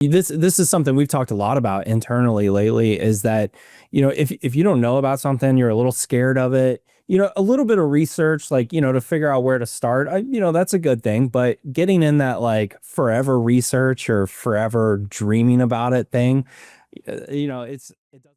This is something we've talked a lot about internally lately, is that, if you don't know about something, you're a little scared of it, a little bit of research, like, to figure out where to start, that's a good thing. But getting in that like forever research or forever dreaming about it thing, it doesn't.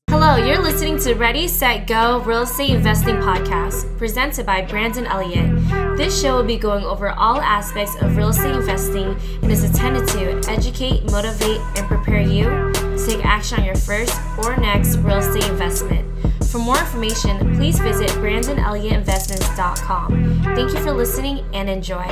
Hello, you're listening to Ready, Set, Go Real Estate Investing Podcast, presented by Brandon Elliott. This show will be going over all aspects of real estate investing and is intended to educate, motivate, and prepare you to take action on your first or next real estate investment. For more information, please visit BrandonElliottInvestments.com. Thank you for listening and enjoy.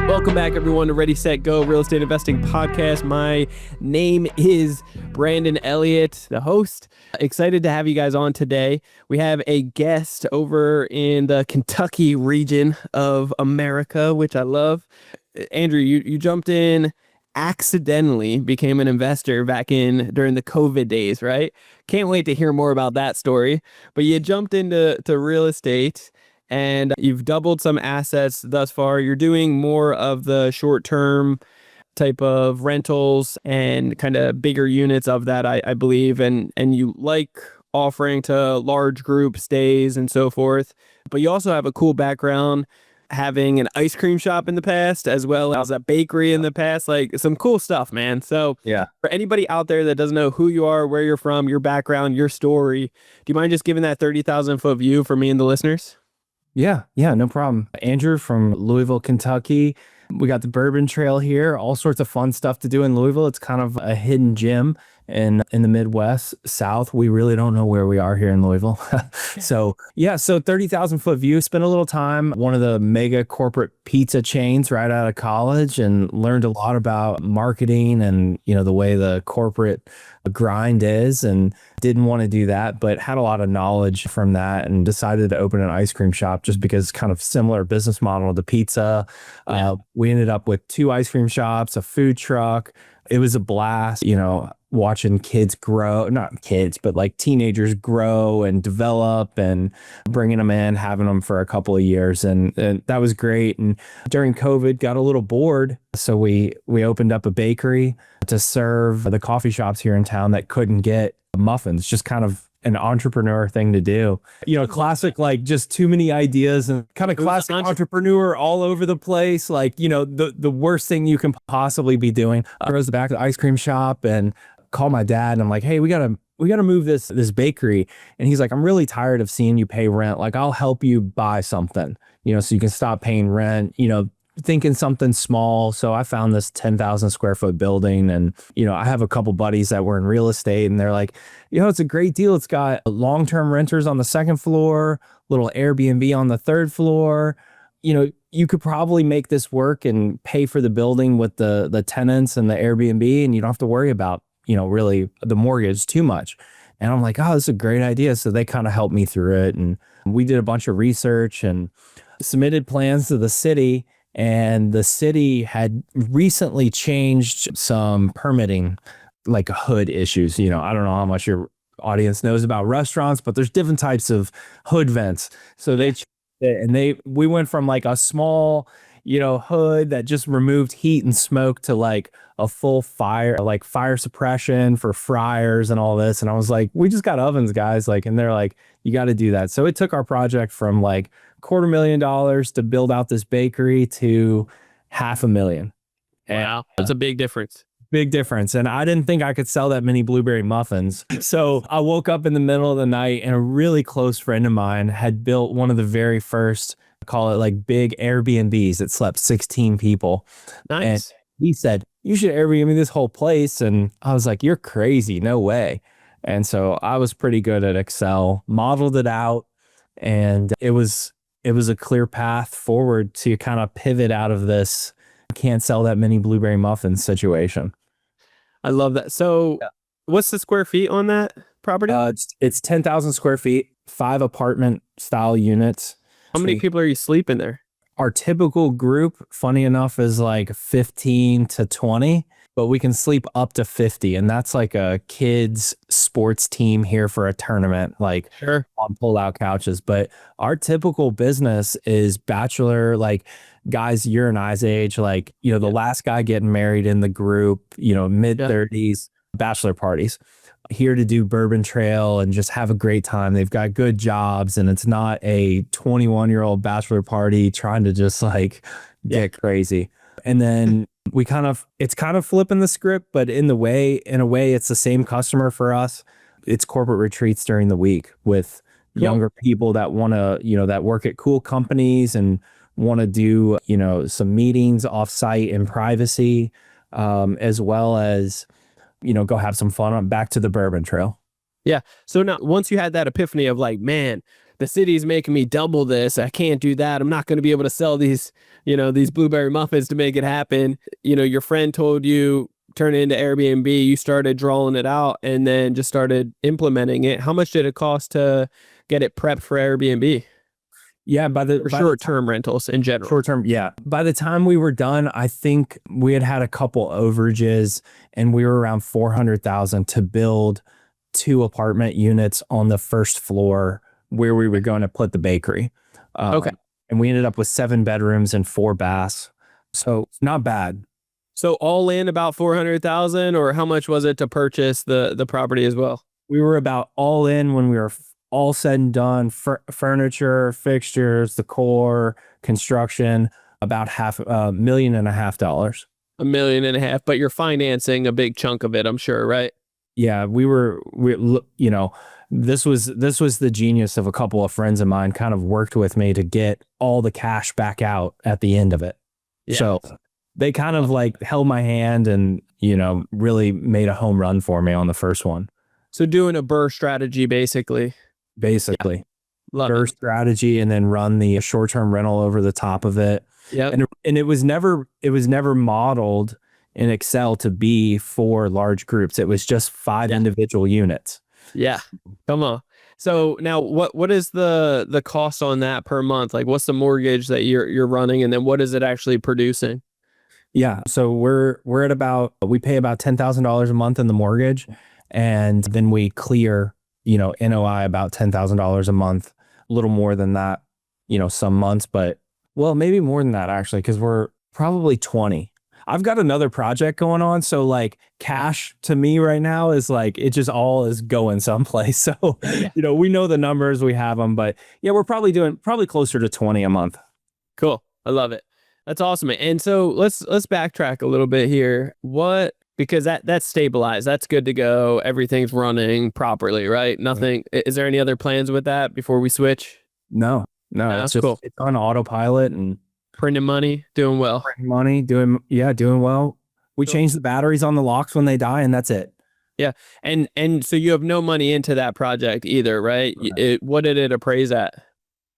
Welcome back, everyone, to Ready, Set, Go Real Estate Investing Podcast. My name is Brandon Elliott, the host. Excited to have you guys on today. We have a guest over in the Kentucky region of America, which I love. Andrew, you jumped in accidentally, became an investor back in during the COVID days, right? Can't wait to hear more about that story. But you jumped into real estate, and you've doubled some assets thus far. You're doing more of the short-term type of rentals and kind of bigger units of that, I believe. And you like offering to large group stays and so forth. But you also have a cool background having an ice cream shop in the past, as well as a bakery in the past, like some cool stuff, man. So Yeah. for anybody out there that doesn't know who you are, where you're from, your background, your story, do you mind just giving that 30,000 foot view for me and the listeners? Yeah, no problem. Andrew from Louisville, Kentucky. We got the Bourbon Trail here, all sorts of fun stuff to do in Louisville. It's kind of a hidden gem in the Midwest, South. We really don't know where we are here in Louisville. So 30,000 foot view. Spent a little time, one of the mega corporate pizza chains right out of college, and learned a lot about marketing and, the way the corporate grind is, and didn't want to do that, but had a lot of knowledge from that and decided to open an ice cream shop just because kind of similar business model to pizza. Yeah. We ended up with 2 ice cream shops, a food truck. It was a blast, watching kids grow, not kids, but like teenagers grow and develop, and bringing them in, having them for a couple of years. And that was great. And during COVID, got a little bored. So we opened up a bakery to serve the coffee shops here in town that couldn't get muffins, just kind of an entrepreneur thing to do. Classic, like just too many ideas, and kind of classic entrepreneur all over the place. Like, the worst thing you can possibly be doing. I goes back to the ice cream shop and call my dad, and I'm like, hey, we gotta move this bakery. And he's like, I'm really tired of seeing you pay rent. Like, I'll help you buy something, so you can stop paying rent, thinking something small. So I found this 10,000 square foot building, and, I have a couple buddies that were in real estate, and they're like, it's a great deal. It's got long-term renters on the second floor, little Airbnb on the third floor. You could probably make this work and pay for the building with the tenants and the Airbnb, and you don't have to worry about, really the mortgage too much. And I'm like, oh, this is a great idea. So they kind of helped me through it. And we did a bunch of research and submitted plans to the city. And the city had recently changed some permitting, like hood issues. I don't know how much your audience knows about restaurants, but there's different types of hood vents. So we went from like a small, hood that just removed heat and smoke to like a full fire suppression for fryers and all this. And I was like, we just got ovens, guys. Like, and they're like, you got to do that. So it took our project from like $250,000 to build out this bakery to $500,000. Wow. That's a big difference. Big difference. And I didn't think I could sell that many blueberry muffins. So I woke up in the middle of the night, and a really close friend of mine had built one of the very first, call it like big Airbnbs that slept 16 people. Nice. And he said, you should Airbnb this whole place. And I was like, you're crazy. No way. And so I was pretty good at Excel, modeled it out, and it was a clear path forward to kind of pivot out of this can't sell that many blueberry muffins situation. I love that. So what's the square feet on that property? It's 10,000 square feet, 5 apartment style units. How many people are you sleeping there? Our typical group, funny enough, is like 15 to 20. but we can sleep up to 50. And that's like a kids sports team here for a tournament, like Sure. on pull-out couches. But our typical business is bachelor, like guys your and I's age, like, the last guy getting married in the group, mid 30s, bachelor parties here to do Bourbon Trail and just have a great time. They've got good jobs, and it's not a 21-year-old bachelor party trying to just like get crazy. And then it's kind of flipping the script, but in a way, it's the same customer for us. It's corporate retreats during the week with younger people that want to, that work at cool companies and want to do, some meetings off site in privacy, as well as, go have some fun on back to the Bourbon Trail. Yeah. So now once you had that epiphany of like, man, the city's making me double this. I can't do that. I'm not going to be able to sell these, these blueberry muffins to make it happen. Your friend told you turn it into Airbnb. You started drawing it out and then just started implementing it. How much did it cost to get it prepped for Airbnb? Yeah, short-term rentals in general. Short-term, yeah. By the time we were done, I think we had a couple overages, and we were around $400,000 to build 2 apartment units on the first floor where we were going to put the bakery. Okay. And we ended up with 7 bedrooms and 4 baths. So it's not bad. So all in about 400,000, or how much was it to purchase the property as well? We were about all in when we were all said and done, furniture, fixtures, the core, construction, about $500,000. $1.5 million. $1.5 million, but you're financing a big chunk of it, I'm sure, right? Yeah, this was the genius of a couple of friends of mine kind of worked with me to get all the cash back out at the end of it. Yeah. So they kind of like held my hand and, really made a home run for me on the first one. So doing a BRRRR strategy, basically. BRRRR strategy, and then run the short-term rental over the top of it. Yeah. And it was never modeled in Excel to be for large groups. It was just 5 individual units. Yeah. Come on. So now what is the cost on that per month? Like what's the mortgage that you're running, and then what is it actually producing? Yeah. So we're at we pay about $10,000 a month in the mortgage, and then we clear, NOI about $10,000 a month, a little more than that, some months, but well, maybe more than that actually, because we're probably 20. I've got another project going on. So like cash to me right now is like, it just all is going someplace. So, we know the numbers, we have them, but yeah, we're probably doing closer to 20 a month. Cool. I love it. That's awesome. And so let's backtrack a little bit here. Because that's stabilized. That's good to go. Everything's running properly, right? Nothing. Is there any other plans with that before we switch? No, it's just cool. It's on autopilot and printing money, doing well. Doing well. We change the batteries on the locks when they die, and that's it. Yeah. And so you have no money into that project either, right? What did it appraise at?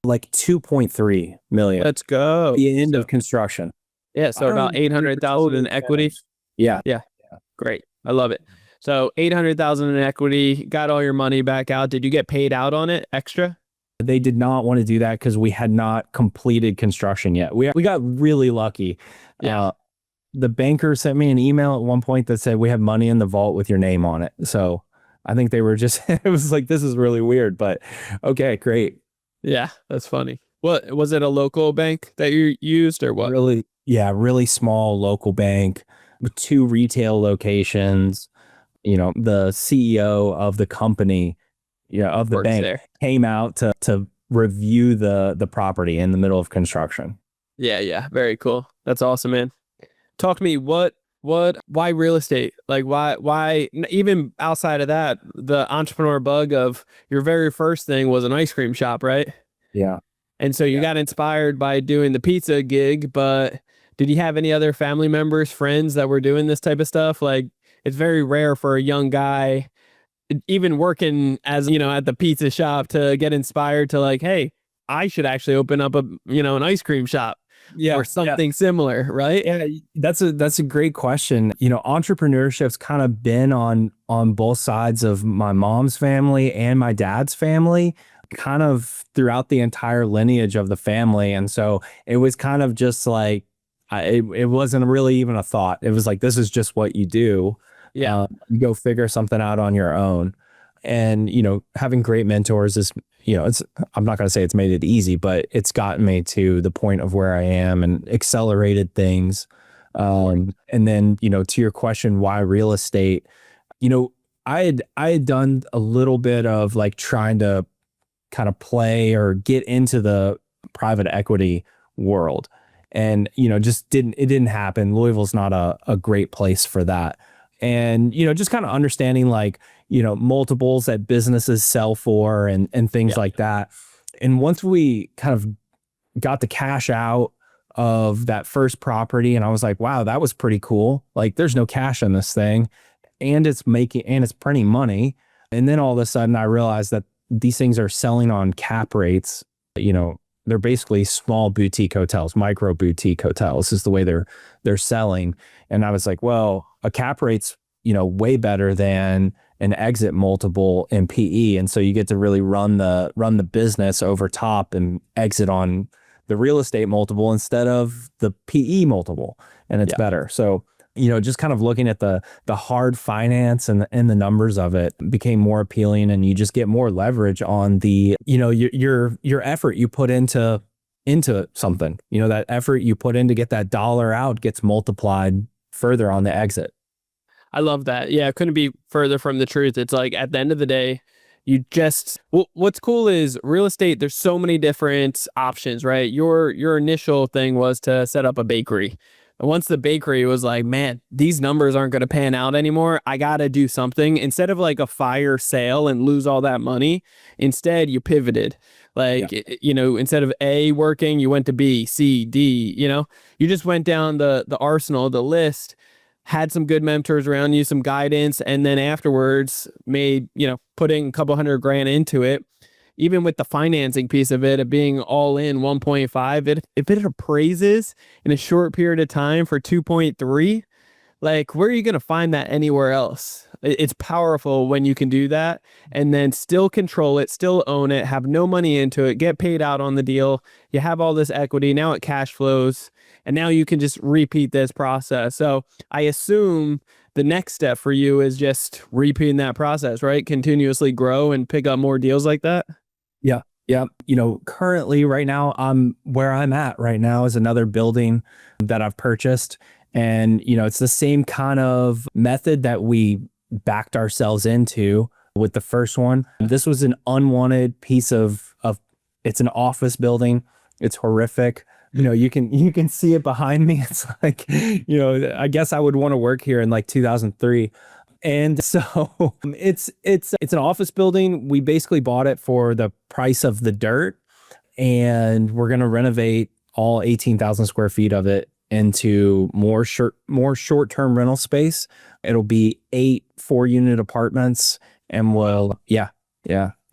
Like 2.3 million. Let's go. The end of construction. Yeah. So about 800,000 in equity. Yeah. Great. I love it. So 800,000 in equity, got all your money back out. Did you get paid out on it extra? They did not want to do that because we had not completed construction yet. We got really lucky. Yeah. The banker sent me an email at one point that said, we have money in the vault with your name on it. So I think they were just, it was like, this is really weird, but okay, great. Yeah, that's funny. What was it, a local bank that you used or what? Really small local bank with 2 retail locations. The CEO of the company, of the bank came out to review the property in the middle of construction. Yeah. Very cool. That's awesome, man. Talk to me. Why real estate? Like why even outside of that, the entrepreneur bug of your very first thing was an ice cream shop, right? Yeah. And so you got inspired by doing the pizza gig, but did you have any other family members, friends that were doing this type of stuff? Like it's very rare for a young guy, even working as, at the pizza shop, to get inspired to like, hey, I should actually open up an ice cream shop. Or something similar, right? Yeah, that's a great question. Entrepreneurship's kind of been on both sides of my mom's family and my dad's family, kind of throughout the entire lineage of the family. And so it was kind of just like, it wasn't really even a thought. It was like, this is just what you do. Yeah. You go figure something out on your own. And, having great mentors is, I'm not going to say it's made it easy, but it's gotten me to the point of where I am and accelerated things. And then, to your question, why real estate, I had done a little bit of like trying to kind of play or get into the private equity world. And, it didn't happen. Louisville's not a great place for that. And, just kind of understanding like, multiples that businesses sell for and things like that. And once we kind of got the cash out of that first property, and I was like, wow, that was pretty cool. Like there's no cash in this thing and it's printing money. And then all of a sudden I realized that these things are selling on cap rates. They're basically small boutique hotels, micro boutique hotels is the way they're selling. And I was like, well, a cap rate's, way better than an exit multiple in PE. And so you get to really run the business over top and exit on the real estate multiple instead of the PE multiple. And it's better. So, just kind of looking at the hard finance and the numbers of it became more appealing, and you just get more leverage on the, your effort you put into something, that effort you put in to get that dollar out gets multiplied further on the exit. I love that. Yeah, it couldn't be further from the truth. It's like at the end of the day, what's cool is real estate, there's so many different options, right? Your initial thing was to set up a bakery. And once the bakery was like, man, these numbers aren't going to pan out anymore. I got to do something. Instead of like a fire sale and lose all that money, instead you pivoted. Like, instead of A working, you went to B, C, D, you just went down the arsenal, the list, had some good mentors around you, some guidance, and then afterwards made, putting a couple $100,000 into it. Even with the financing piece of it being all in 1.5, if it appraises in a short period of time for 2.3, like where are you going to find that anywhere else? It's powerful when you can do that and then still control it, still own it, have no money into it, get paid out on the deal. You have all this equity. Now it cash flows, and now you can just repeat this process. So I assume the next step for you is just repeating that process, right? Continuously grow and pick up more deals like that. Yeah. Yeah. Currently right now, where I'm at right now is another building that I've purchased. And, it's the same kind of method that we backed ourselves into with the first one. This was an unwanted piece of it's an office building. It's horrific. You can see it behind me. It's like, I guess I would want to work here in like 2003. And so it's an office building. We basically bought it for the price of the dirt, and we're going to renovate all 18,000 square feet of it into more short-term rental space. It'll be 8 4-unit apartments, and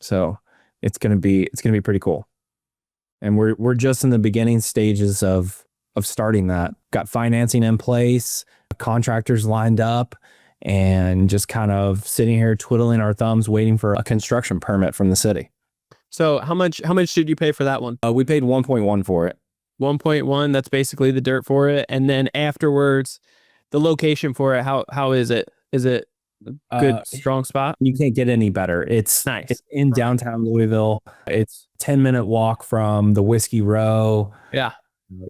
so it's going to be pretty cool. And we're just in the beginning stages of starting that. Got financing in place, contractors lined up, and just kind of sitting here twiddling our thumbs waiting for a construction permit from the city. So how much did you pay for that one? We paid 1.1 for it. 1.1, that's basically the dirt for it. And then afterwards, the location for it, how is it? Is it a good, strong spot? You can't get any better. It's nice. It's in downtown Louisville. It's 10-minute walk from the Whiskey Row. Yeah.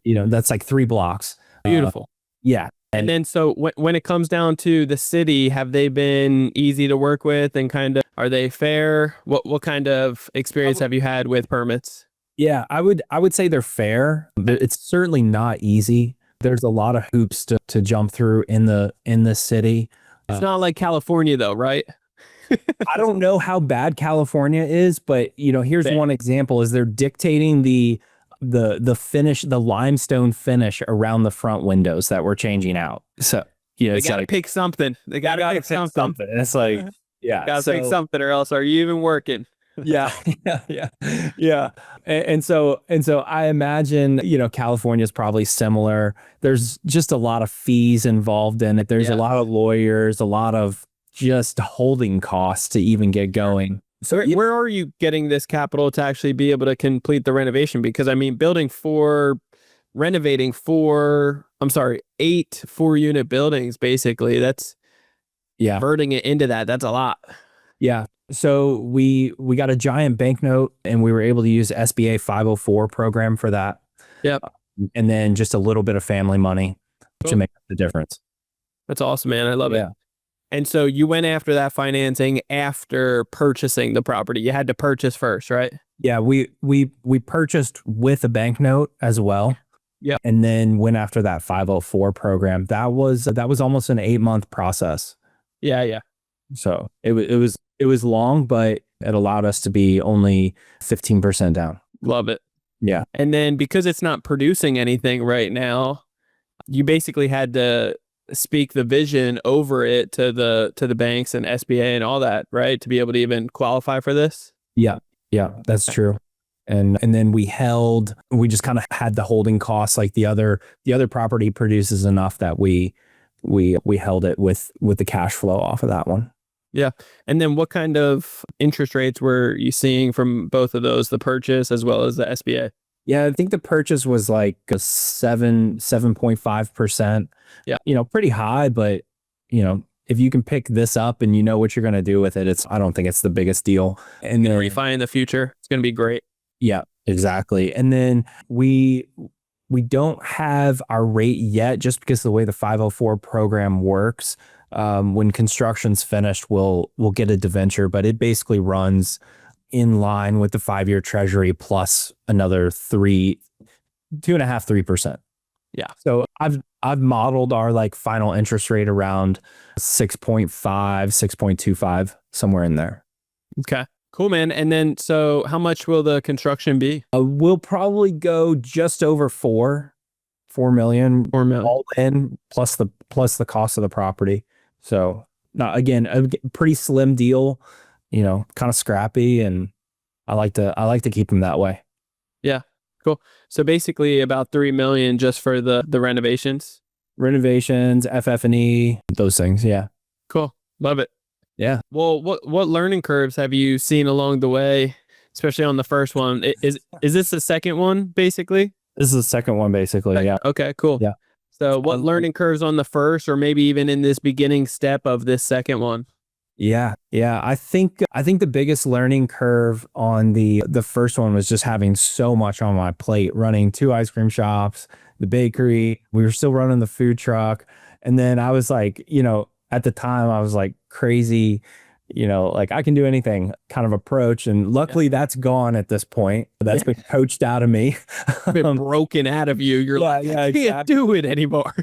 That's like 3 blocks. Beautiful. Yeah. And then so when it comes down to the city, have they been easy to work with, and kind of, are they fair? What kind of experience have you had with permits? Yeah, I would say they're fair, but it's certainly not easy. There's a lot of hoops to jump through in the city. It's not like California though, right? I don't know how bad California is, but here's one example: is they're dictating the finish, the limestone finish around the front windows that we're changing out. So they gotta pick something. They gotta pick something. And it's like, yeah, gotta pick something, or else are you even working? Yeah. And so I imagine, California is probably similar. There's just a lot of fees involved in it. There's a lot of lawyers, a lot of just holding costs to even get going. So where are you getting this capital to actually be able to complete the renovation? Because I mean, building 4 renovating 8 4-unit buildings, basically. That's converting it into that. That's a lot. Yeah. So we got a giant banknote and we were able to use SBA 504 program for that. Yep. And then just a little bit of family money to make the difference. That's awesome, man. I love it. And so you went after that financing after purchasing the property. You had to purchase first, right? Yeah, we purchased with a banknote as well. Yeah. And then went after that 504 program. That was almost an 8-month process. Yeah. So it was long, but it allowed us to be only 15% down. Love it. Yeah. And then because it's not producing anything right now, you basically had to speak the vision over it to the banks and SBA and all that, right? To be able to even qualify for this. Yeah, that's true. And then we just kind of had the holding costs. Like the other property produces enough that we held it with the cash flow off of that one. Yeah. And then what kind of interest rates were you seeing from both of those, the purchase as well as the SBA? Yeah, I think the purchase was like a 7.5%. Yeah. Pretty high, but if you can pick this up and you know what you're going to do with it, I don't think it's the biggest deal. And then refi in the future, it's going to be great. Yeah, exactly. And then we don't have our rate yet just because of the way the 504 program works. When construction's finished, we'll get a debenture, but it basically runs in line with the 5-year treasury plus another 2.5-3%. Yeah. So I've modeled our like final interest rate around 6.5, 6.25, somewhere in there. Okay. Cool, man. And then, so how much will the construction be? We'll probably go just over 4 million all in, plus the cost of the property. So again, a pretty slim deal, kind of scrappy, and I like to keep them that way. Yeah. Cool. So basically about 3 million just for the renovations, FF&E, those things. Yeah. Cool. Love it. Yeah. Well, what learning curves have you seen along the way, especially on the first one? Is this the second one, basically? This is the second one, basically. Yeah. Okay, cool. Yeah. So what learning curves on the first, or maybe even in this beginning step of this second one? Yeah. I think the biggest learning curve on the first one was just having so much on my plate, running 2 ice cream shops, the bakery. We were still running the food truck. And then I was like, at the time I was like crazy, like I can do anything kind of approach. And luckily that's gone at this point. That's been coached out of me. Been broken out of you. You're like, I can't do it anymore.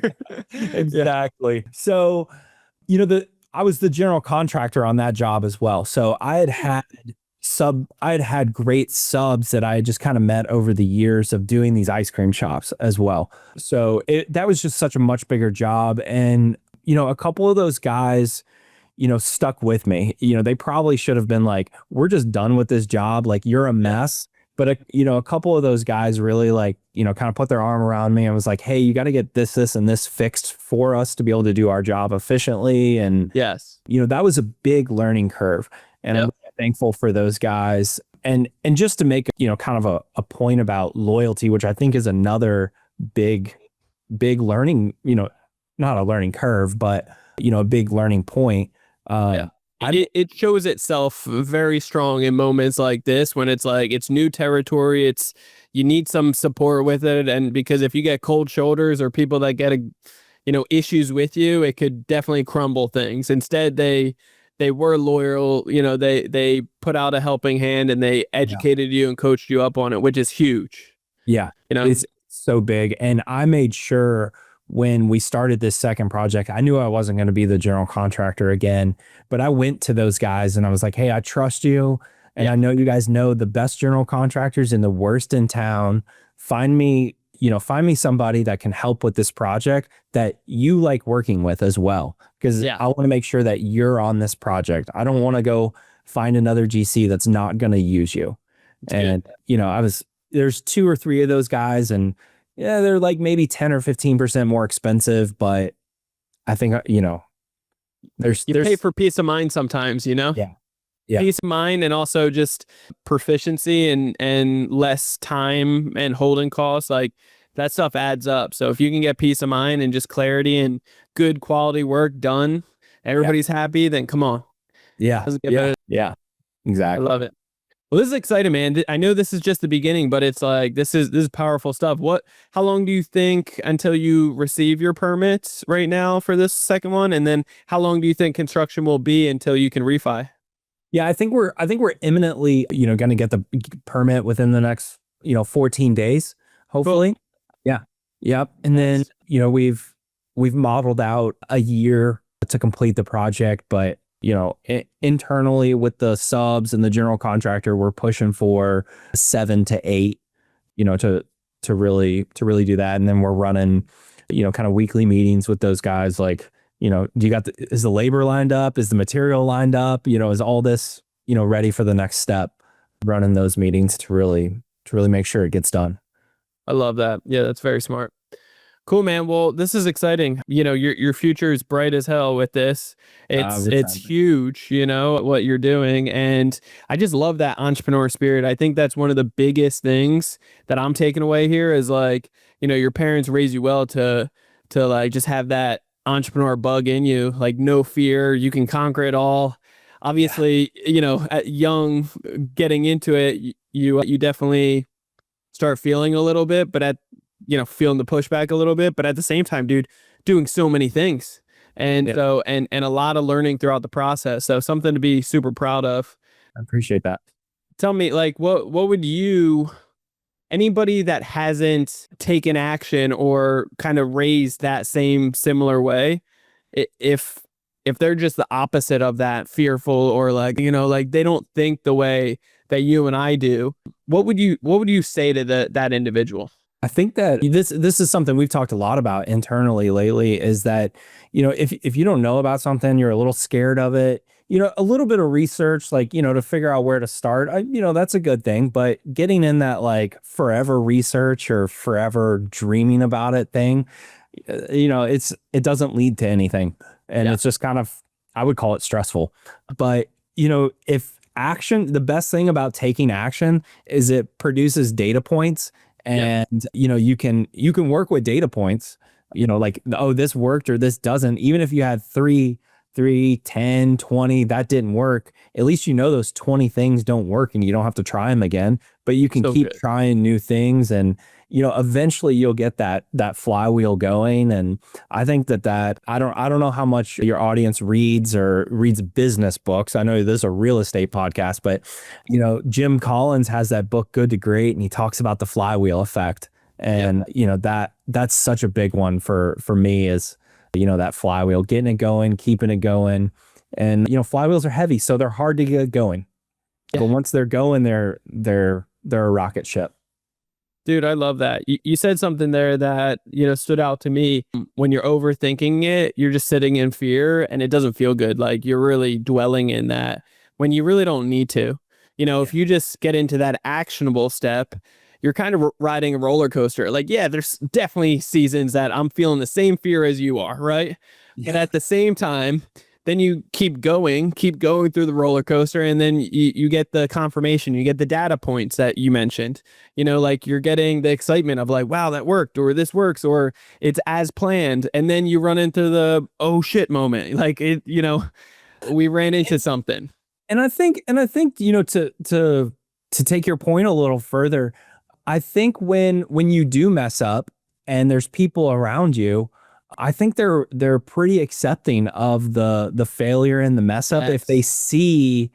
Exactly. So, I was the general contractor on that job as well. So I had had great subs that I had just kind of met over the years of doing these ice cream shops as well. So that was just such a much bigger job. And, a couple of those guys, stuck with me. They probably should have been like, we're just done with this job. Like, you're a mess. But, a couple of those guys really kind of put their arm around me and was like, hey, you got to get this, and this fixed for us to be able to do our job efficiently. And, yes, that was a big learning curve. And I'm thankful for those guys. And just to make, kind of a point about loyalty, which I think is another big learning, not a learning curve, but, a big learning point. It shows itself very strong in moments like this, when it's like, it's new territory. You need some support with it. And because if you get cold shoulders or people that get, issues with you, it could definitely crumble things. Instead, they were loyal, they put out a helping hand and they educated you and coached you up on it, which is huge. Yeah. It's so big. And I made sure when we started this second project, I knew I wasn't going to be the general contractor again, but I went to those guys and I was like, hey, I trust you. And I know you guys know the best general contractors and the worst in town. Find me somebody that can help with this project that you like working with as well. Because I want to make sure that you're on this project. I don't want to go find another GC that's not going to use you. That's good. There's 2 or 3 of those guys, and they're like maybe 10 or 15% more expensive, but I think, there's pay for peace of mind sometimes, Yeah. Peace of mind, and also just proficiency and less time and holding costs. Like, that stuff adds up. So if you can get peace of mind and just clarity and good quality work done, everybody's happy, then come on. Yeah. Doesn't get Yeah. better. Yeah. I Exactly. love it. Well, this is exciting, man. I know this is just the beginning, but it's like this is powerful stuff. How long do you think until you receive your permits right now for this second one? And then how long do you think construction will be until you can refi? Yeah, I think we're imminently, going to get the permit within the next, 14 days, Cool. hopefully. Yeah. Yep. And then, Nice. we've modeled out a year to complete the project, but internally with the subs and the general contractor, we're pushing for 7 to 8, to really do that. And then we're running, kind of weekly meetings with those guys. Like, is the labor lined up? Is the material lined up? Is all this, ready for the next step? Running those meetings to really make sure it gets done. I love that. Yeah, that's very smart. Cool, man. Well, this is exciting. Your future is bright as hell with this. It's huge, what you're doing. And I just love that entrepreneur spirit. I think that's one of the biggest things that I'm taking away here is like, your parents raised you well to like just have that entrepreneur bug in you, like no fear, you can conquer it all. Obviously, at young getting into it, you definitely start feeling a little bit, but feeling the pushback a little bit, but at the same time, dude, doing so many things. And so, and a lot of learning throughout the process. So something to be super proud of. I appreciate that. Tell me, like, what would anybody that hasn't taken action or kind of raised that same similar way, if they're just the opposite of that, fearful, or like, like they don't think the way that you and I do, what would you say to that individual? I think that this is something we've talked a lot about internally lately is that, if you don't know about something, you're a little scared of it, a little bit of research, like, to figure out where to start, that's a good thing. But getting in that like forever research or forever dreaming about it thing, it doesn't lead to anything. And it's just kind of, I would call it stressful. But, if the best thing about taking action is it produces data points. And, you can work with data points, like, oh, this worked or this doesn't. Even if you had 3, 10, 20, that didn't work. At least, those 20 things don't work and you don't have to try them again, but you can keep trying new things. And, eventually you'll get that flywheel going. And I think that I don't know how much your audience reads business books. I know this is a real estate podcast, but, Jim Collins has that book, Good to Great, and he talks about the flywheel effect. And, that's such a big one for me is, that flywheel, getting it going, keeping it going. And, flywheels are heavy, so they're hard to get going. Yeah. But once they're going, they're a rocket ship. Dude, I love that. You said something there that, stood out to me. When you're overthinking it, you're just sitting in fear and it doesn't feel good. Like you're really dwelling in that when you really don't need to. If you just get into that actionable step, you're kind of riding a roller coaster. Like, yeah, there's definitely seasons that I'm feeling the same fear as you are, right? Yeah. But at the same time, then you keep going through the roller coaster, and then you get the confirmation, you get the data points that you mentioned, like you're getting the excitement of like, wow, that worked, or this works, or it's as planned. And then you run into the, oh shit moment. Like we ran into something. And I think, to take your point a little further, I think when you do mess up and there's people around you, I think they're pretty accepting of the failure and the mess up if they see,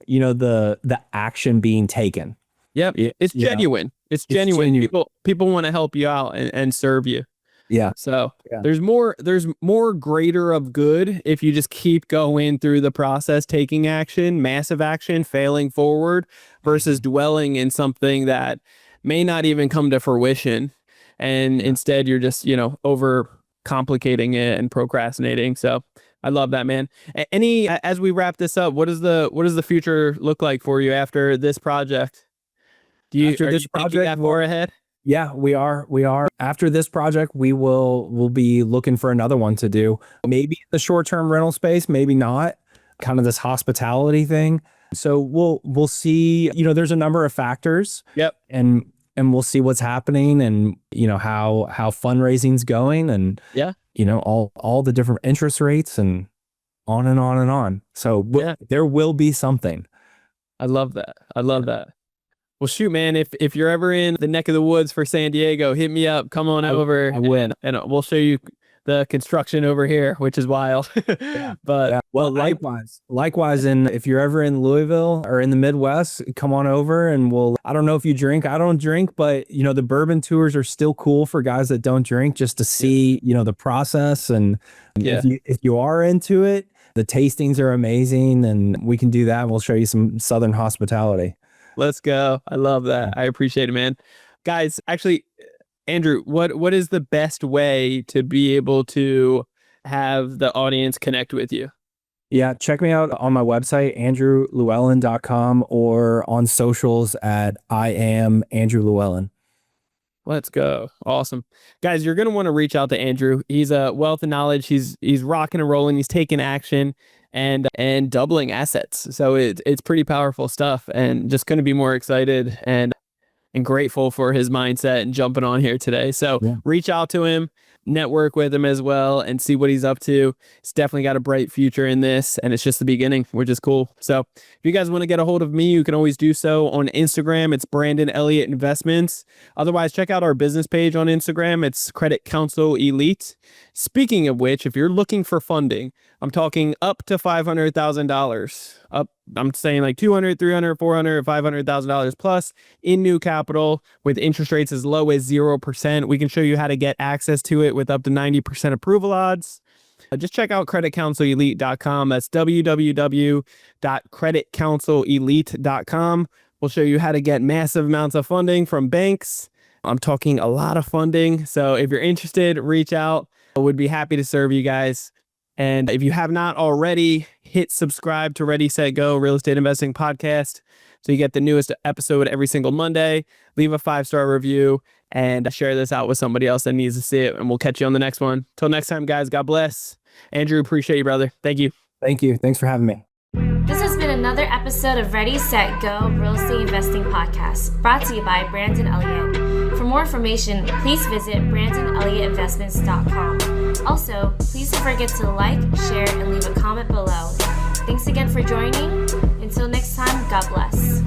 the action being taken. Yep. It's genuine. It's genuine. People want to help you out and serve you. Yeah. So there's more greater of good if you just keep going through the process, taking action, massive action, failing forward versus dwelling in something that may not even come to fruition. And instead you're just, over complicating it and procrastinating. So I love that, man. As we wrap this up, what does the future look like for you after this project? Are you thinking that far ahead? Yeah, we are. After this project, we'll be looking for another one to do. Maybe the short-term rental space, maybe not. Kind of this hospitality thing. So we'll see, there's a number of factors. Yep. And and we'll see what's happening, and how fundraising's going, and Yeah. all the different interest rates, and on and on and on. So there will be something. I love that. I love that. Well, shoot, man, if you're ever in the neck of the woods for San Diego, hit me up. Come on over. I will. And we'll show you the construction over here, which is wild. But well, likewise, and if you're ever in Louisville or in the Midwest, come on over, and I don't know if you drink. I don't drink, but the bourbon tours are still cool for guys that don't drink, just to see the process. And if you are into it, the tastings are amazing, and we can do that. We'll show you some Southern hospitality. Let's go. I love that. I appreciate it, man. Guys, actually, Andrew, what is the best way to be able to have the audience connect with you? Yeah, check me out on my website, andrewllewellyn.com, or on socials at I am Andrew Llewellyn. Let's go. Awesome. Guys, you're going to want to reach out to Andrew. He's a wealth of knowledge. He's rocking and rolling. He's taking action and doubling assets. So it's pretty powerful stuff, and just going to be more excited and grateful for his mindset and jumping on here today. So reach out to him, network with him as well, and see what he's up to. He's definitely got a bright future in this, and it's just the beginning, which is cool. So if you guys want to get a hold of me, you can always do so on Instagram. It's Brandon Elliott Investments. Otherwise, check out our business page on Instagram. It's Credit Counsel Elite. Speaking of which, if you're looking for funding, I'm talking up to $500,000. I'm saying like $200,000, $300,000, $400,000, $500,000 plus in new capital with interest rates as low as 0%. We can show you how to get access to it with up to 90% approval odds. Just check out creditcounselelite.com. That's www.creditcounselelite.com. We'll show you how to get massive amounts of funding from banks. I'm talking a lot of funding. So if you're interested, reach out. I would be happy to serve you guys. And if you have not already, hit subscribe to Ready, Set, Go Real Estate Investing Podcast so you get the newest episode every single Monday. Leave a 5-star review and share this out with somebody else that needs to see it. And we'll catch you on the next one. Till next time, guys, God bless. Andrew, appreciate you, brother. Thank you. Thank you. Thanks for having me. This has been another episode of Ready, Set, Go Real Estate Investing Podcast, brought to you by Brandon Elliott. For more information, please visit BrandonElliottInvestments.com. Also, please don't forget to like, share, and leave a comment below. Thanks again for joining. Until next time, God bless.